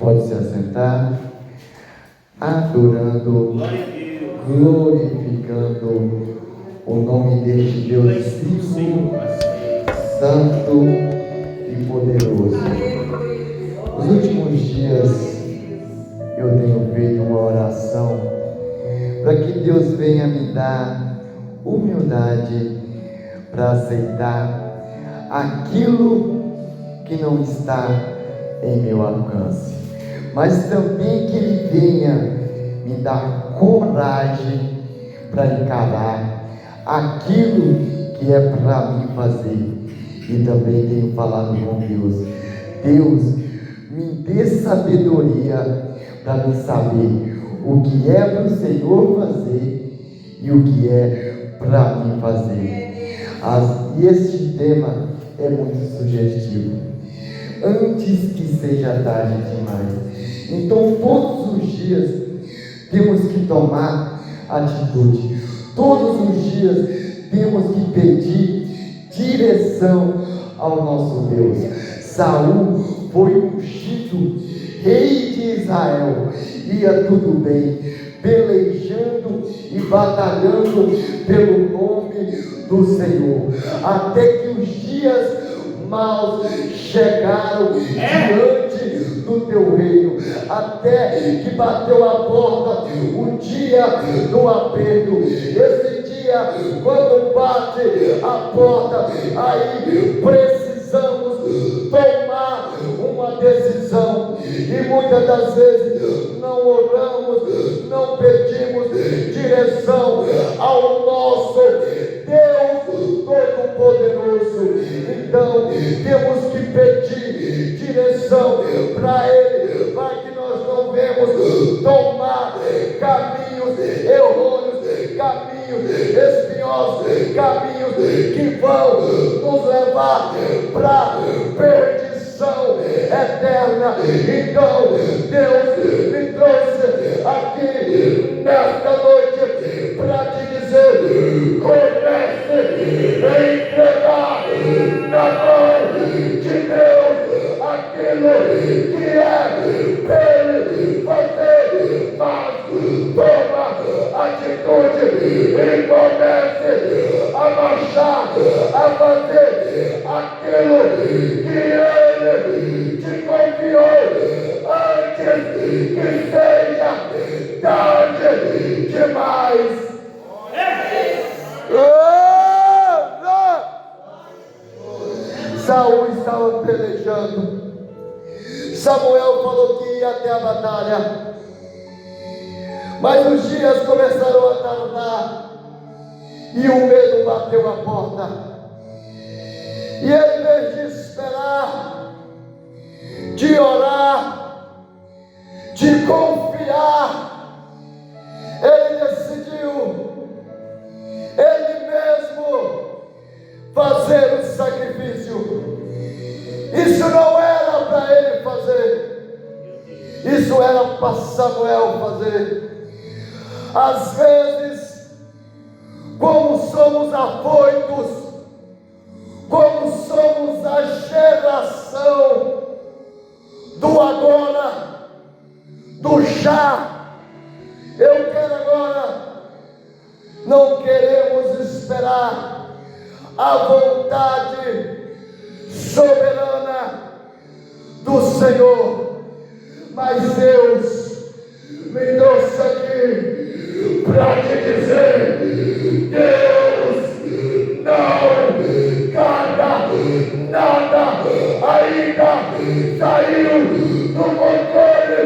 Pode se assentar, adorando, glorificando o nome deste Deus vivo, santo e poderoso. Nos últimos dias eu tenho feito uma oração para que Deus venha me dar humildade para aceitar aquilo que não está em meu alcance, mas também que Ele venha me dar coragem para encarar aquilo que é para mim fazer. E também tenho falado com Deus: Deus, me dê sabedoria para me saber o que é para o Senhor fazer e o que é para mim fazer. E este tema é muito sugestivo. Antes que seja tarde demais. Então todos os dias temos que tomar atitude. Todos os dias temos que pedir direção ao nosso Deus. Saul foi ungido rei de Israel, ia tudo bem, pelejando e batalhando pelo nome do Senhor, até que os dias maus chegaram diante do teu reino, até que bateu a porta o dia do aperto. Esse dia, quando bate a porta, aí precisamos tomar uma decisão, e muitas das vezes não oramos, não pedimos direção ao nosso Deus Todo-Poderoso. Então temos que pedir direção para Ele, para que nós não venhamos tomar caminhos errôneos, caminhos espinhosos, caminhos que vão nos levar para perdição eterna. Então Deus me trouxe aqui nesta noite para te dizer: comece a entregar na mão de Deus aquilo que é para Ele fazer, mas toma atitude e comece a marchar, a fazer aquilo que Ele te confiou antes que seja tarde demais. Saul estava pelejando. Samuel falou que ia até a batalha, mas os dias começaram a tardar e o medo bateu a porta. E ele, em vez de esperar, de orar, de confiar, ele decidiu ele mesmo fazer o sacrifício. Isso não era para ele fazer, isso era para Samuel fazer. Às vezes, como somos afoitos, como somos a geração do agora, do já, eu quero agora, não queremos esperar a vontade soberana do Senhor, mas Deus me trouxe aqui para te dizer: Deus não cada nada ainda saiu do controle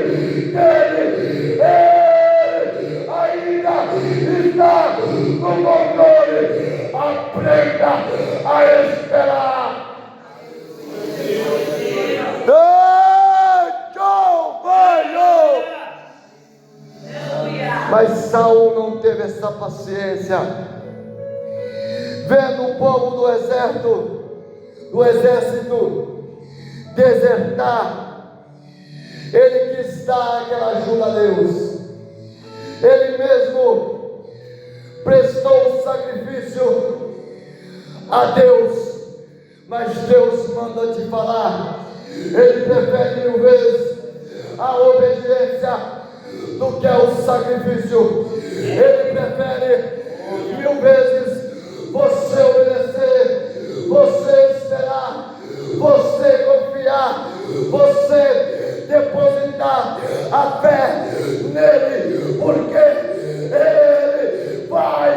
dele. Ele ainda está no controle. Aprenda a esperar. Mas Saul não teve essa paciência. Vendo o povo do exército desertar, ele quis dar aquela ajuda a Deus. Ele mesmo prestou o sacrifício a Deus, mas Deus manda te falar: Ele prefere 1000 vezes a sacrifício. Ele prefere 1000 vezes você obedecer, você esperar, você confiar, você depositar a fé nele, porque ele vai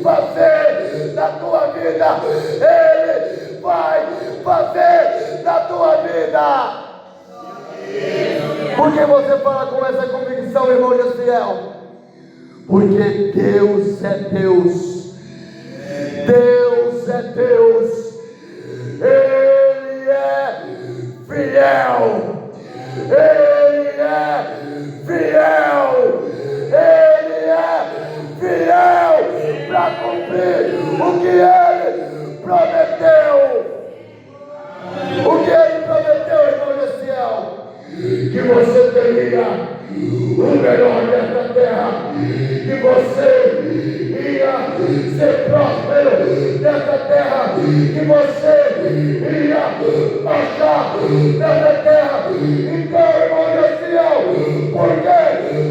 fazer na tua vida. Ele vai fazer na tua vida. Por que você fala com essa convicção, irmão Josiel? Porque Deus é Deus. Deus é Deus. Ele é fiel. Ele é fiel. Ele é fiel para cumprir o que ele prometeu. O que ele prometeu, irmão Josiel? Que você teria o melhor dessa terra, que você ia ser próspero nessa terra, que você ia achar nessa terra. Então, irmão Josiel, por que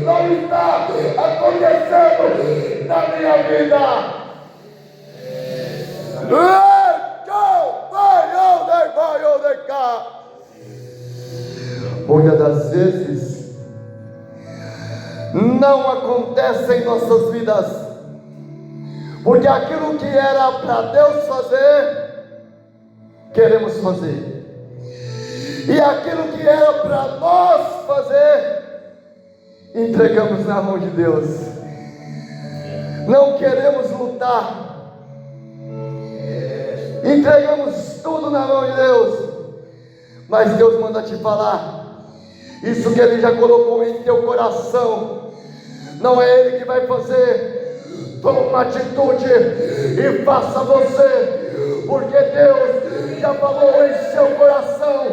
não está acontecendo na minha vida? Muitas das vezes não acontece em nossas vidas, porque aquilo que era para Deus fazer, queremos fazer, e aquilo que era para nós fazer, entregamos na mão de Deus. Não queremos lutar, entregamos tudo na mão de Deus. Mas Deus manda te falar, isso que Ele já colocou em teu coração, não é Ele que vai fazer. Toma uma atitude e faça você, porque Deus já falou em seu coração,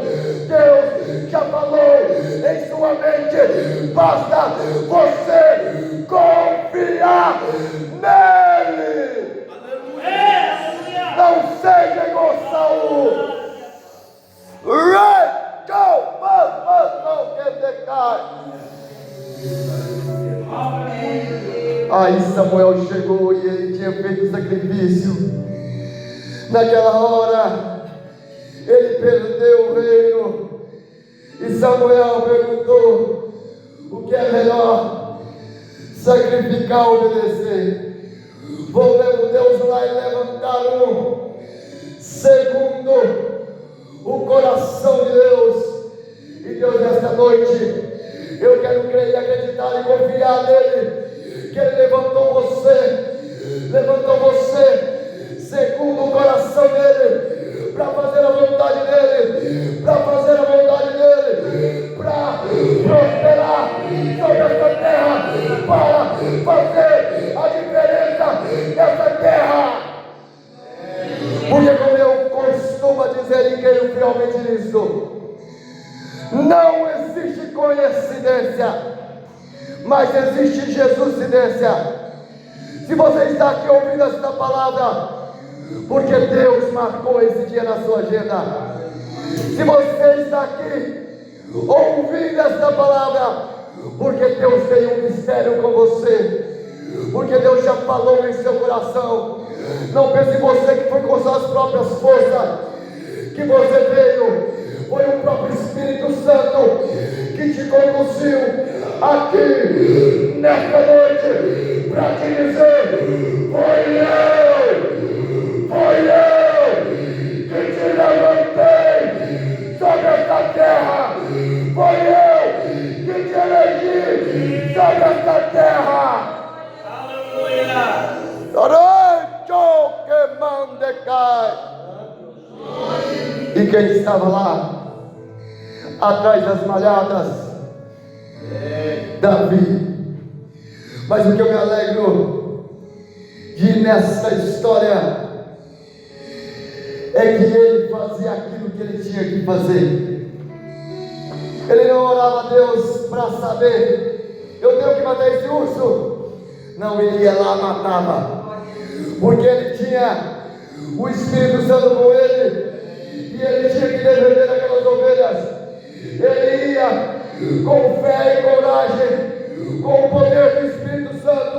Deus já falou em sua mente. Basta você confiar nele. Não seja igual Saul. Aí Samuel chegou e ele tinha feito o sacrifício. Naquela hora ele perdeu o reino, e Samuel perguntou: o que é melhor, sacrificar ou obedecer? Vou levar Deus lá e levantar um segundo o coração de Deus. E Deus, nesta noite, eu quero crer e acreditar e confiar nele, que Ele levantou você segundo o coração dele, para fazer a vontade dele, para fazer a vontade dele, para prosperar sobre essa terra, para fazer a diferença nessa terra. Porque, como eu costumo dizer e creio fielmente nisso, não existe coincidência, mas existe Jesuscidência. Se você está aqui ouvindo esta palavra, porque Deus marcou esse dia na sua agenda. Se você está aqui ouvindo esta palavra, porque Deus tem um mistério com você, porque Deus já falou em seu coração. Não pense você que foi com suas próprias forças que você veio. Foi o próprio Espírito Santo que te conduziu aqui nesta noite para te dizer: foi eu que te levantei sobre esta terra, foi eu que te elegi sobre esta terra. Aleluia! E quem estava lá atrás das malhadas? Davi. Mas o que eu me alegro de nessa história é que ele fazia aquilo que ele tinha que fazer. Ele não orava a Deus para saber: eu tenho que matar esse urso. Não, ele ia lá e matava, porque ele tinha o Espírito Santo com ele, e ele tinha que defender aquelas ovelhas. Ele ia com fé e coragem, com o poder do Espírito Santo,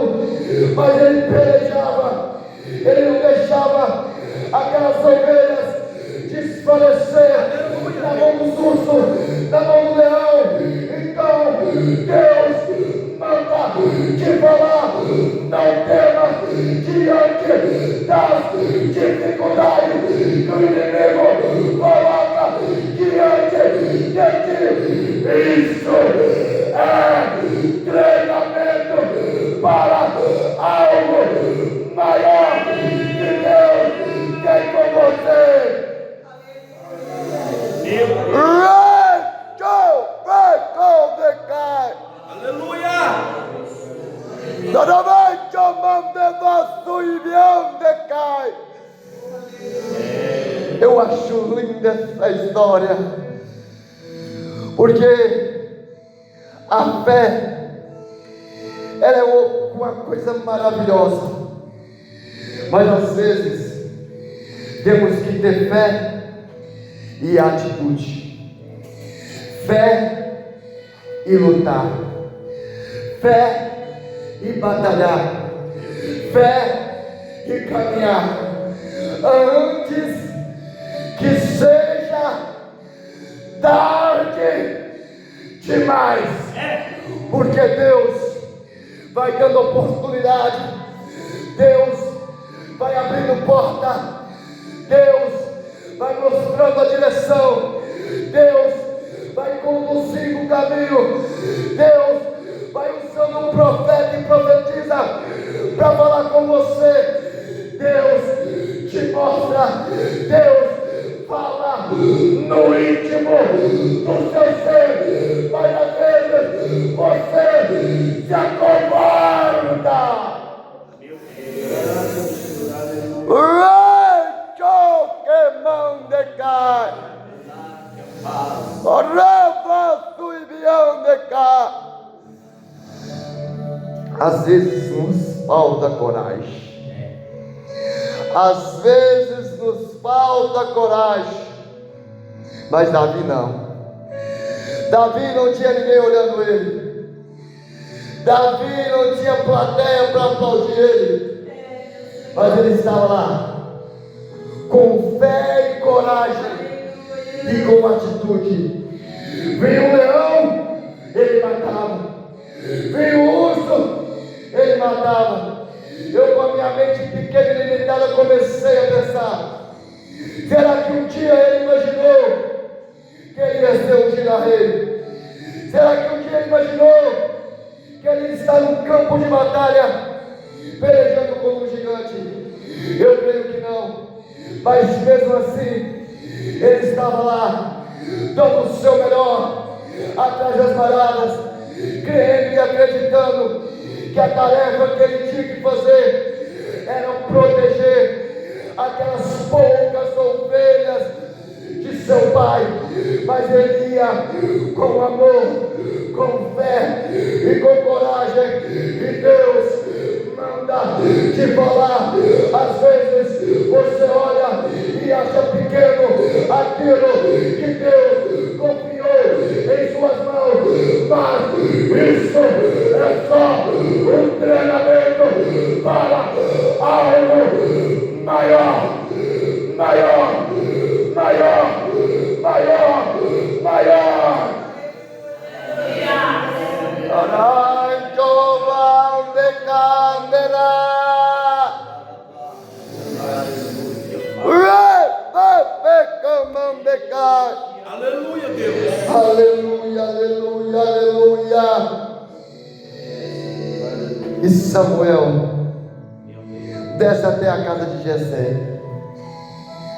mas ele pelejava, ele não deixava aquelas ovelhas desfalecer na mão dos ursos, na mão do leão. Então Deus manda te falar: não temas diante das dificuldades que o inimigo coloca diante de ti. Isso é treinamento para algo maior que Deus tem com você. Aleluia! Eu acho linda essa história, porque a fé, ela é uma coisa maravilhosa, mas às vezes temos que ter fé e atitude, fé e lutar, fé e batalhar, fé e caminhar, antes que seja tarde demais, porque Deus vai dando oportunidade, Deus vai abrindo porta, Deus vai mostrando a direção, Deus vai conduzindo o caminho, Deus vai usando um profeta e profetiza para falar com você. Deus te mostra, Deus fala no íntimo do seu ser, mas às vezes você se acovarda. Às vezes nos falta coragem. Às vezes nos falta coragem. Mas Davi não. Davi não tinha ninguém olhando ele. Davi não tinha plateia para aplaudir ele. Mas ele estava lá, com fé e coragem e com atitude. Veio um leão, ele matava. Veio um urso, ele matava. Eu, com a minha mente pequena e limitada, comecei a pensar: será que um dia ele imaginou que ele ia ser um dia rei? Será que um dia ele imaginou que ele está no campo de batalha pelejando como um gigante? Eu creio que não, mas mesmo assim ele estava lá dando o seu melhor atrás das baradas, crendo e acreditando que a tarefa que ele tinha que fazer era proteger aquelas poucas ovelhas de seu pai, mas ele ia com amor, com fé e com coragem. E Deus manda te falar: às vezes você olha e acha pequeno aquilo que Deus confiou em suas mãos, mas isso é só um treinamento para algo maior, maior, maior, maior, maior. Aleluia, Deus. Aleluia, aleluia, aleluia. E Samuel desce até a casa de Jessé.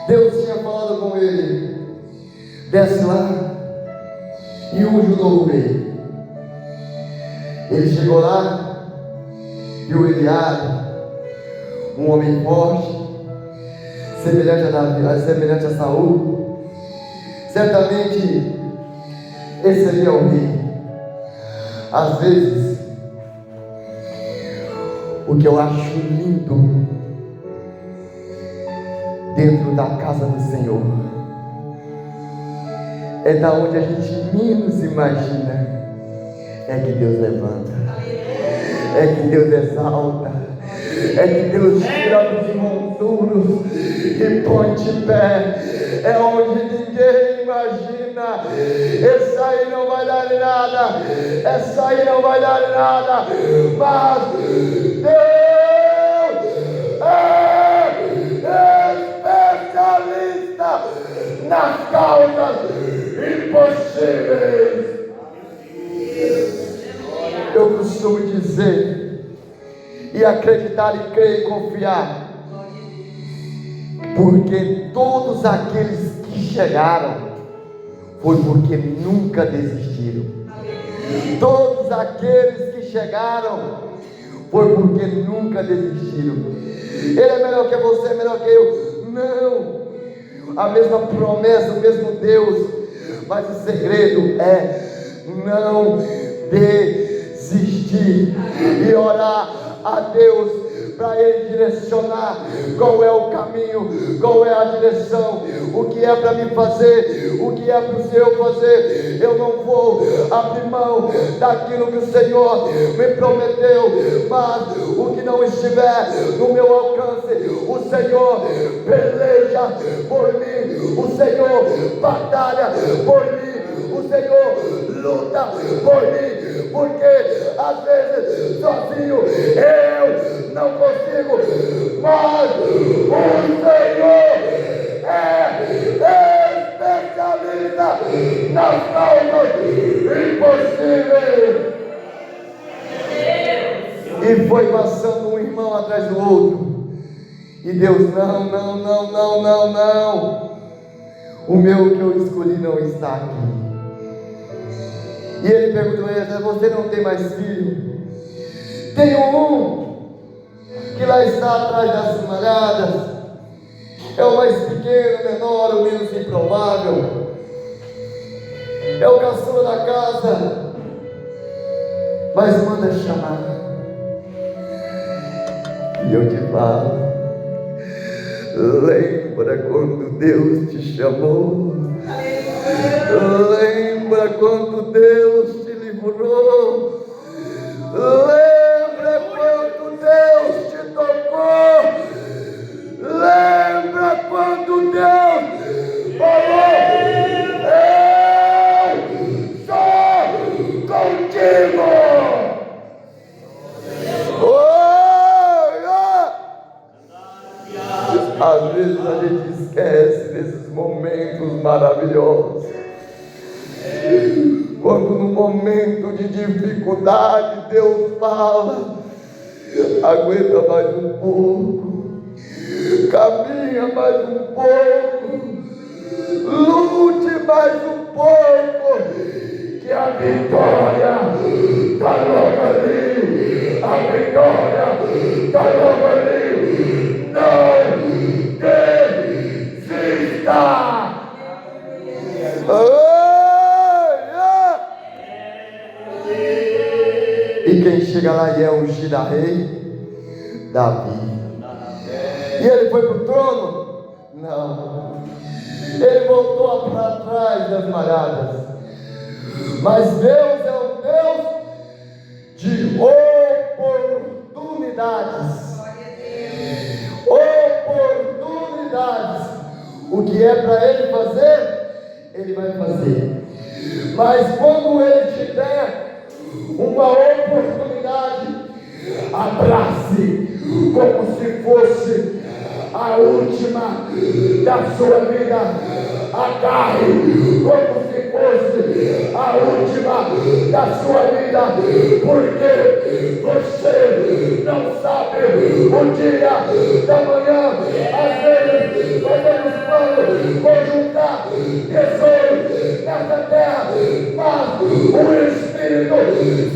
Deus tinha falado com ele: desce lá e unge o novo rei. Ele chegou lá, viu Eliabe, um homem forte, semelhante a Saul. Certamente esse seria o rei. Às vezes, o que eu acho lindo dentro da casa do Senhor é da onde a gente menos imagina, é que Deus levanta. é que Deus exalta, é que Deus tira dos monturos e põe de pé, é onde ninguém imagina. Essa aí não vai dar em nada, essa aí não vai dar em nada, mas Deus é especialista nas causas impossíveis. Eu costumo dizer e acreditar e crer e confiar, porque todos aqueles que chegaram foi porque nunca desistiram. Todos aqueles que chegaram foi porque nunca desistiram. Ele é melhor que você, é melhor que eu. Não. A mesma promessa, o mesmo Deus, mas o segredo é não desistir e orar a Deus para Ele direcionar qual é o caminho, qual é a direção, o que é para mim fazer, o que é para o Senhor fazer. Eu não vou abrir mão daquilo que o Senhor me prometeu, mas o que não estiver no meu alcance, o Senhor peleja por mim, o Senhor batalha por mim, o Senhor luta por mim, porque às vezes sozinho eu não consigo, mas o Senhor é especialista nas causas impossíveis. E foi passando um irmão atrás do outro, e Deus, não, o meu que eu escolhi não está aqui. E ele perguntou a ele: você não tem mais filho? Tenho um que lá está atrás das malhadas, é o mais pequeno, menor, o menos improvável, é o caçula da casa, mas manda chamar. E eu te falo, lembra quando Deus te chamou? Lembra quando Deus te livrou? Lembra quando Deus te tocou? Lembra quando Deus falou: eu sou contigo. Às vezes a gente esquece desses momentos maravilhosos. Quando no momento de dificuldade Deus fala: aguenta mais um pouco, caminha mais um pouco, lute mais um pouco, que a vitória está logo ali, a vitória está logo ali. Não desista. E quem chega lá e é ungido a rei? Davi. E ele foi para o trono? Não. Ele voltou para trás das malhadas. Mas Deus é um Deus de oportunidades. Oportunidades. O que é para Ele fazer, Ele vai fazer. Mas quando Ele te der uma oportunidade, abrace como se fosse a última da sua vida. Agarre como se fosse a última da sua vida, porque você não sabe o dia da manhã. Às vezes fazemos planos, vou juntar tesouros nessa terra, mas o Espírito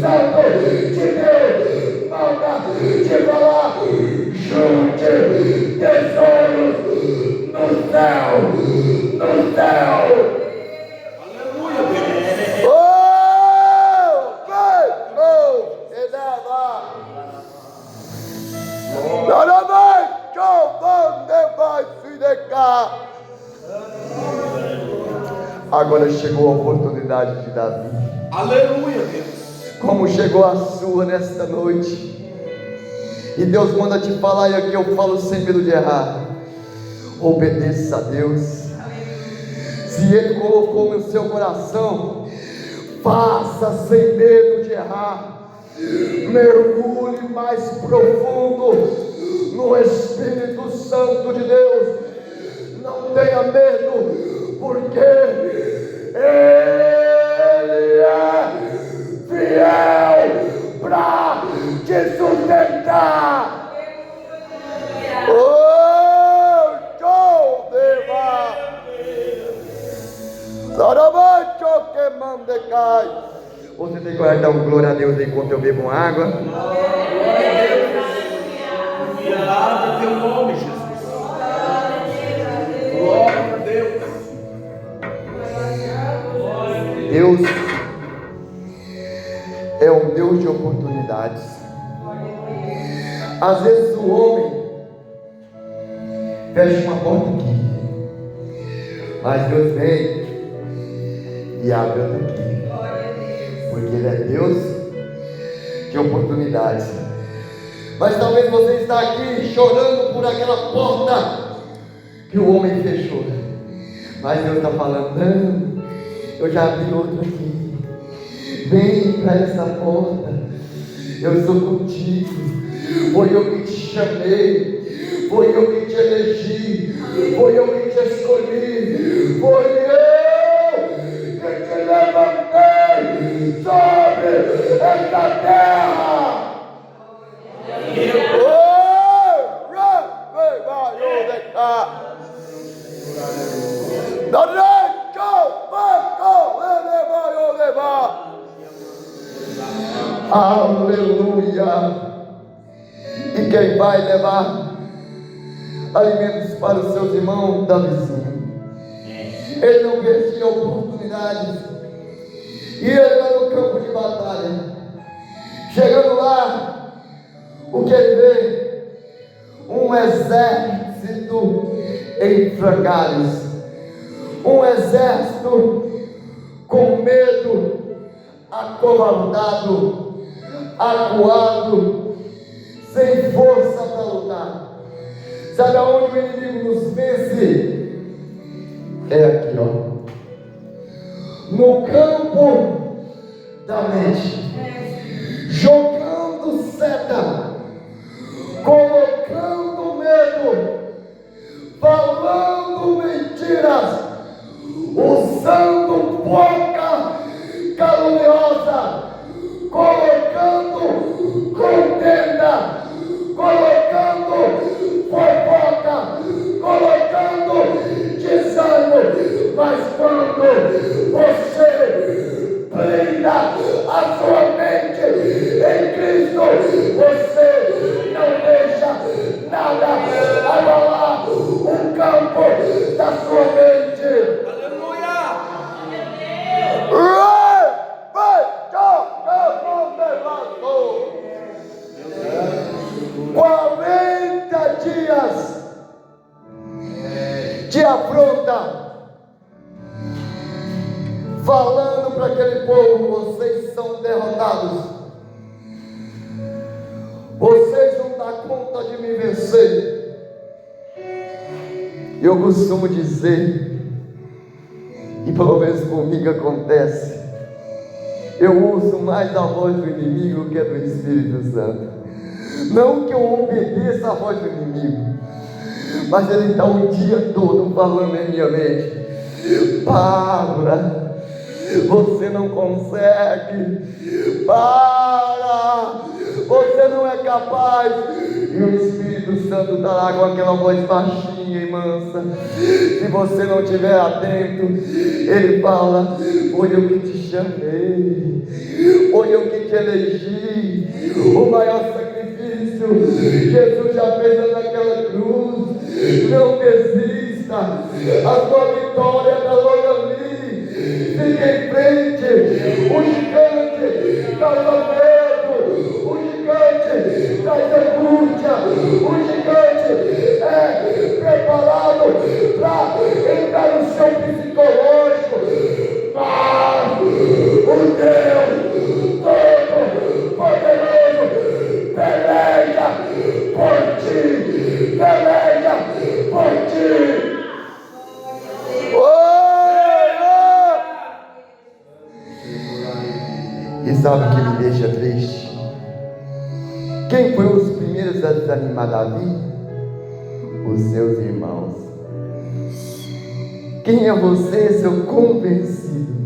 Santo de Deus manda te falar: junte tesouros no céu, no céu. Aleluia, Deus. Agora chegou a oportunidade de Davi. Aleluia, Deus. como chegou a sua nesta noite. E Deus manda te falar, e aqui eu falo sem medo de errar. Obedeça a Deus. Se Ele colocou no seu coração, faça sem medo de errar. Mergulhe mais profundo no Espírito Santo de Deus. Não tenha medo, porque Ele é fiel para te sustentar. Você tem que dar um glória a Deus enquanto eu bebo água. Glória a teu nome, Jesus. Glória a Deus. Deus é um Deus de oportunidades. Às vezes o homem fecha uma porta aqui, mas Deus vem e abre outra aqui, porque Ele é Deus de oportunidades. Mas talvez você está aqui chorando por aquela porta que o homem fechou, mas Deus está falando: não, eu já abri outra aqui, vem para essa porta, eu estou contigo. Foi eu que te chamei, foi eu que te elegi, foi eu que te escolhi, foi eu que te levantei sobre esta terra. Aleluia. E quem vai levar alimentos para os seus irmãos da vizinha? Ele não perdia oportunidades. E ele vai no campo de batalha. Chegando lá, o que ele vê? Um exército em frangalhos. Um exército com medo, acovardado, acuado, sem força para lutar. Sabe aonde o inimigo nos vence? É aqui, ó, no campo da mente, jogando seta, colocando medo, falando mentiras, usando boca caluniosa, colocando contenda, colocando fofoca, colocando desânimo. Mas quando você blinda a sua mente em Cristo, você não deixa nada abalar o campo da sua mente. Aleluia! 40 dias de afronta, falando para aquele povo: vocês são derrotados, vocês não dão conta de me vencer. Eu costumo dizer, e pelo menos comigo acontece, eu uso mais a voz do inimigo que a do Espírito Santo. Não que eu obedeça a voz do inimigo, mas ele está o dia todo falando em minha mente: para, você não consegue, para, você não é capaz. E o Espírito Santo está lá com aquela voz baixinha e mansa. Se você não estiver atento, ele fala: foi eu que te chamei, foi eu que te elegi. O maior sacrifício Jesus já fez naquela cruz. Não desista, a sua vitória está logo ali. Fique em frente. O gigante causa medo, o gigante traz angústia, o gigante é preparado para entrar no seu psicológico. Mas o Deus todo E sabe o que me deixa triste? Quem foi os primeiros a desanimar Davi? Os seus irmãos. Quem é você, seu convencido?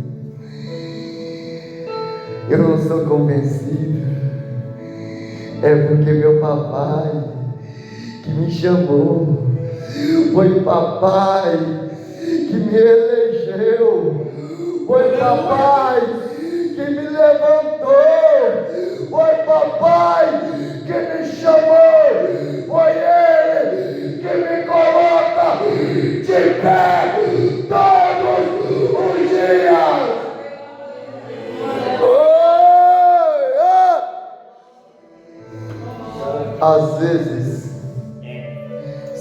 Eu não sou convencido. É porque meu papai que me chamou, foi papai que me elegeu, foi papai que me levantou, foi papai que me chamou, foi ele que me coloca de pé todos os dias. Às vezes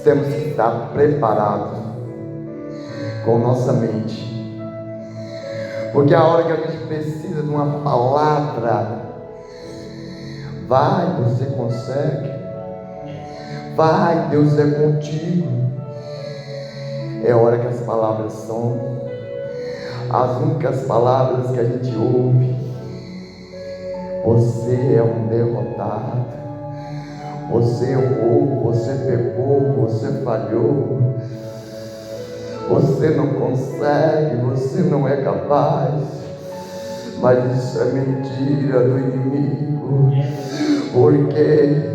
temos que estar preparados com nossa mente, porque a hora que a gente precisa de uma palavra, vai, você consegue, vai, Deus é contigo. É hora que as palavras são as únicas palavras que a gente ouve. Você é um derrotado, você errou, você pecou, você falhou, você não consegue, você não é capaz. Mas isso é mentira do inimigo, porque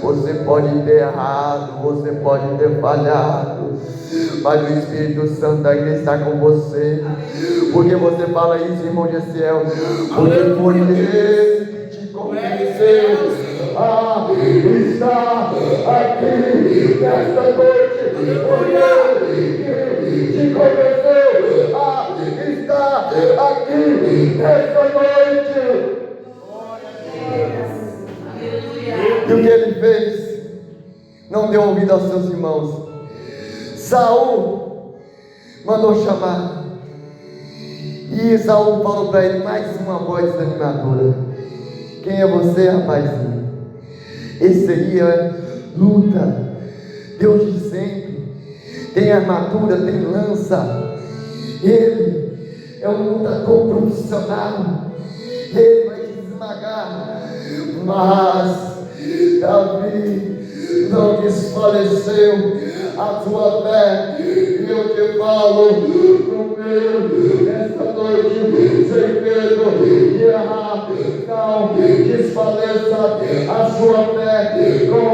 você pode ter errado, você pode ter falhado, mas o Espírito Santo ainda está com você. Porque você fala isso, irmão de Ciel? Porque foi ele que te convenceu está aqui nesta noite, porque te convenceu está aqui nesta noite. E o que ele fez? Não deu ouvido aos seus irmãos. Saul mandou chamar, e Saul falou para ele mais uma voz animadora: quem é você, rapazinho? Esse aí é luta, Deus de sempre, tem armadura, tem lança, ele é um lutador profissional, ele vai te esmagar. Mas Davi não desfaleceu a sua fé, e eu te falo no meio desta noite, sem medo de errar, não desfaleça a sua fé com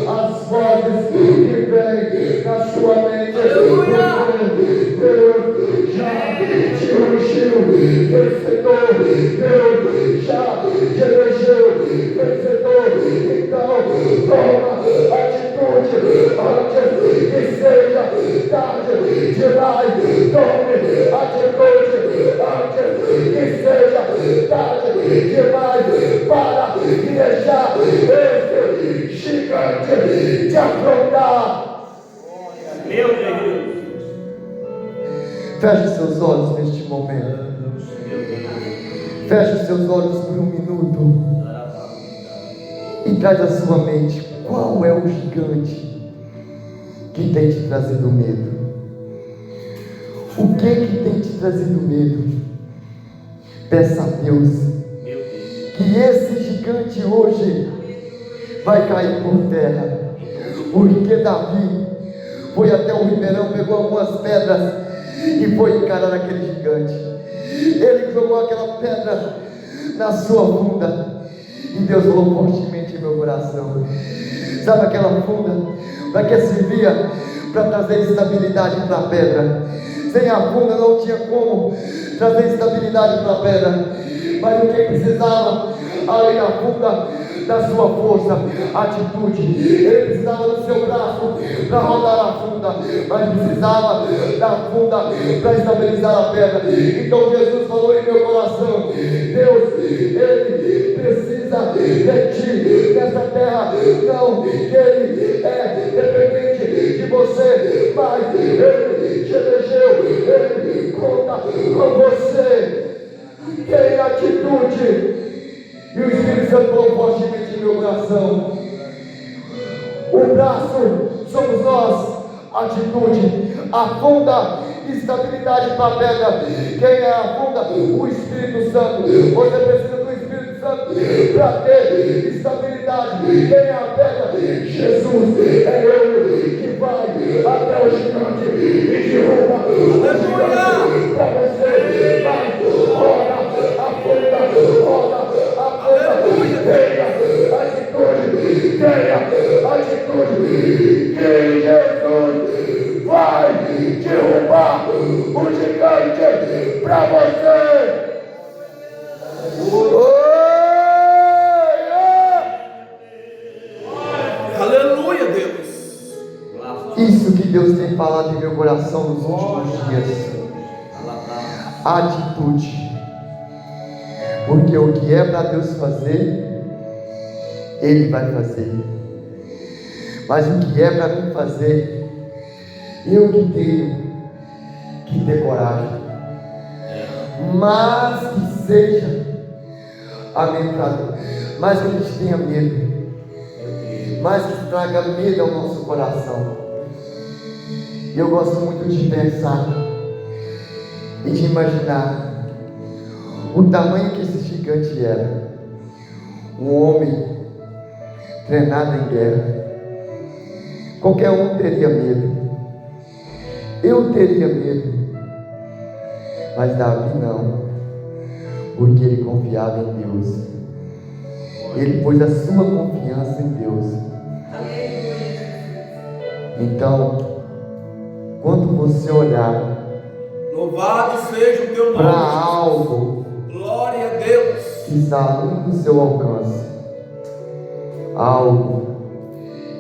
as vozes que vêm na sua mente. Deus já te ungiu vencedor, Deus já te elegeu vencedor. Então toma atitude antes que seja tarde demais. Tome atitude antes que seja tarde demais, para deixar esse gigante te afrontar. Meu Deus. Feche seus olhos neste momento. Feche seus olhos por um minuto e traz à sua mente qual é o gigante que tem te trazido medo. O que tem te trazido medo? Peça a Deus que esse gigante hoje vai cair por terra. Porque Davi foi até o ribeirão, pegou algumas pedras e foi encarar aquele gigante. Ele jogou aquela pedra na sua funda, e Deus falou fortemente em meu coração. Sabe aquela funda? Para que servia? Para trazer estabilidade para a pedra. Sem a funda não tinha como trazer estabilidade para a pedra. Mas o que precisava, além da funda, da sua força, atitude. Ele precisava do seu braço para rodar a funda, mas precisava da funda para estabilizar a pedra. Então Jesus falou em meu coração: Deus, Ele precisa de ti nessa terra. Não que Ele é dependente de você, mas Ele te elegeu, Ele conta com você. Tem atitude. E o Espírito Santo falou fortemente em meu coração: o braço somos nós, atitude, a funda, estabilidade para a pedra. Quem é a funda? O Espírito Santo. Você precisa do Espírito para ter estabilidade. Quem apega Jesus é Ele que vai até o gigante e derruba o gigante para você. Vai, roda a ponta, tenha atitude, que Jesus vai derrubar o gigante para você. Aleluia, Deus. Isso que Deus tem falado em meu coração nos últimos dias. Atitude. Porque o que é para Deus fazer, Ele vai fazer. Mas o que é para mim fazer, eu que tenho que ter coragem. Mas que seja, amém, mas que a gente tenha medo, mas que traga medo ao nosso coração. E eu gosto muito de pensar e de imaginar o tamanho que esse gigante era. Um homem treinado em guerra. Qualquer um teria medo. Eu teria medo. Mas Davi não, porque ele confiava em Deus. Ele pôs a sua confiança em Deus. Então, quando você olhar Louvado seja o teu para nome. algo Glória a Deus. que está além do seu alcance, algo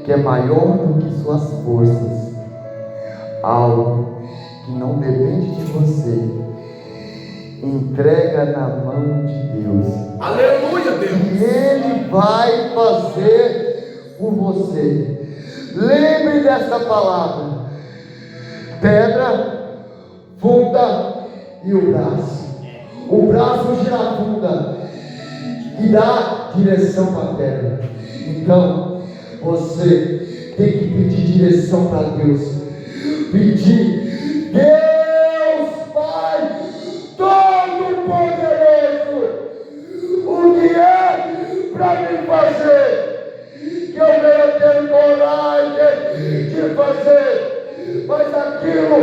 que é maior do que suas forças, algo que não depende de você, entrega na mão de Deus. Aleluia, Deus. E Ele vai fazer por você. Lembre desta palavra: pedra, funda e o braço. O braço girafunda e dá direção para a pedra. Então você tem que pedir direção para Deus. Pedir: Deus Pai Todo-Poderoso, o que é para me fazer, que eu venha ter coragem de fazer, mas aquilo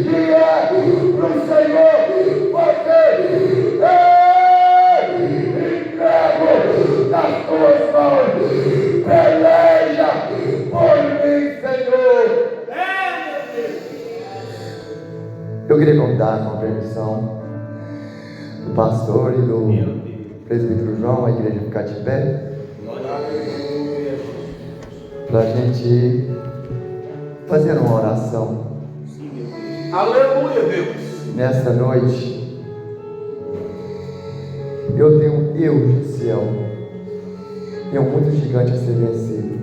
que é para o Senhor fazer, entrego nas tuas mãos. Peleja por mim, Senhor. Eu queria convidar, com a permissão do pastor e do presbítero João, a igreja ficar de pé, para a gente fazer uma oração. Aleluia, Deus. Nesta noite, eu, Gisiel, tenho muito gigante a ser vencido.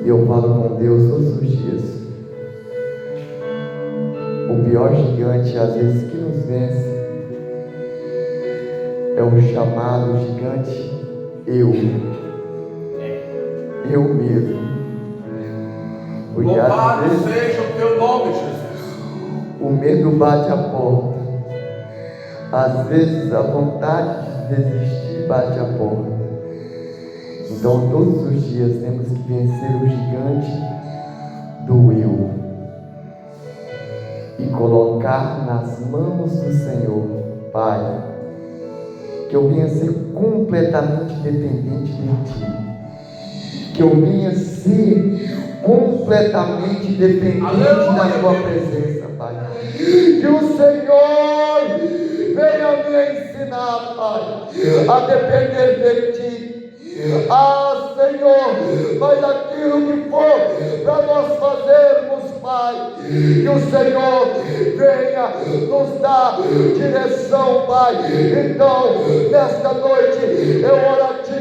E eu falo com Deus todos os dias. O pior gigante, às vezes, que nos vence é o chamado gigante eu mesmo. Porque às Louvado vezes seja o teu nome, Jesus. o medo bate a porta. Às vezes a vontade de desistir bate a porta. Então todos os dias temos que vencer o gigante do eu e colocar nas mãos do Senhor. Pai, que eu venha ser completamente dependente de Ti, que eu venha ser completamente dependente da Tua presença, Pai. Que o Senhor venha me ensinar, Pai, a depender de Ti. Ah, Senhor, mas aquilo que for para nós fazermos, Pai, que o Senhor venha nos dar direção, Pai. Então, nesta noite, eu oro a Ti,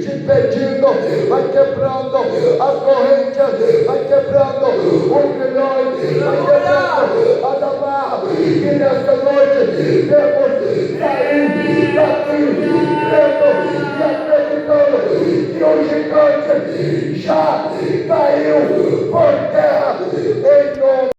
te pedindo, vai quebrando as correntes, vai quebrando os grilhões, vai quebrando as amarras, que nesta noite temos sair daqui, crendo e acreditando que o gigante já caiu